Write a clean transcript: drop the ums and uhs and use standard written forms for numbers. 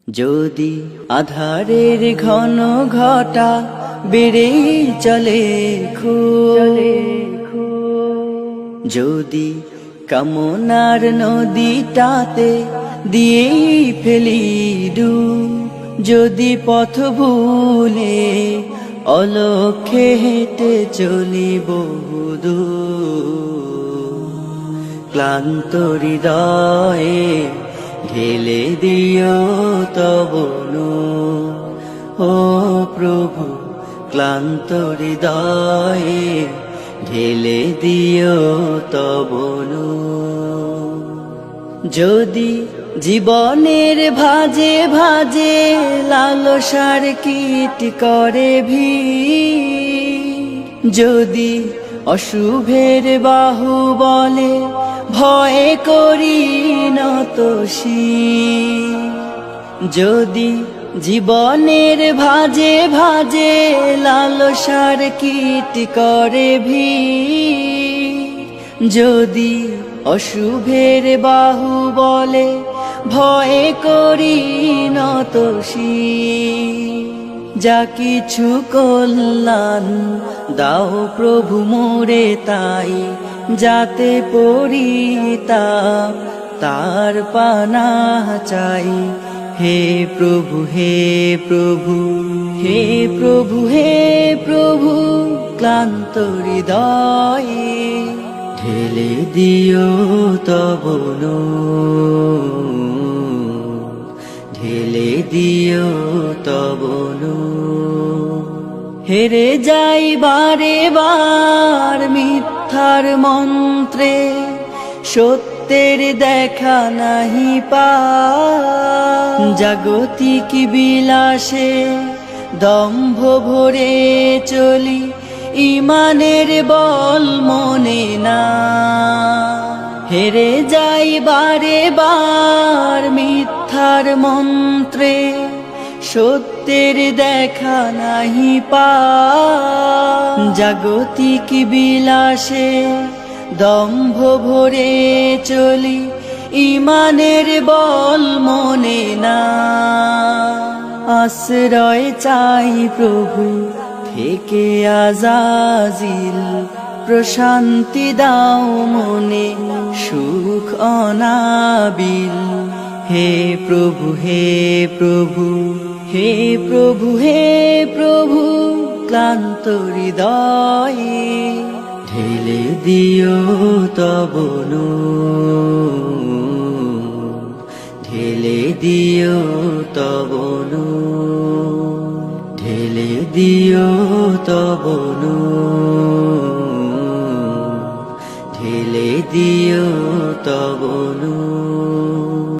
যদি আধারের ঘন ঘটা বেড়ে চলে যদি কামনার নদীটাতে দিয়ে ফেলি ডুব, যদি পথ ভুলে অলক্ষ্যে হেঁটে চলি বহুদূর, ক্লান্ত হৃদয়ে ঢেলে দিও তব নূর। ও প্রভু, ক্লান্ত হৃদয়ে ঢেলে দিও তব নূর। যদি জীবনের ভাজে ভাজে লালসার কীট করে ভিড়, যদি অশুভের বাহু বলে ভয় করি নত শির, যদি জীবনের ভাজে ভাজে লালসার কীট করে ভিড়, যদি অশুভের বাহু বলে ভয় করি নত শির, যা কিছু কল্যাণ দাও প্রভু মোরে তাই, যাতে পরিতাপ তার পানাহ চাই। হে প্রভু, হে প্রভু, হে প্রভু, হে প্রভু, ক্লান্ত হৃদয়ে ঢেলে দিও তব নূর, ঢেলে দিও তব নূর। হেরে যাই বারে বার মিথ্যার মন্ত্রে, সত্যের দেখা নাহি পাই, জাগতিক বিলাসে দম্ভ ভরে চলি, ইমানের বল মনে না। হেরে যাই বারে বার মিথ্যার মন্ত্রে, সত্যের দেখা নাহি পাই, জাগতিক বিলাসে দম্ভ ভরে চলি, ইমানের বল মনে না। আশ্রয় চাই প্রভু থেকে আজাজিল, প্রশান্তি দাও মনে সুখ অনাবিল। হে প্রভু, হে প্রভু, হে প্রভু, হে প্রভু, ক্লান্ত হৃদয়ে ঢেলে দিও তব নূর, ঢেলে দিও তব নূর, ঢেলে দিও তব নূর, ঢেলে দিও তব নূর।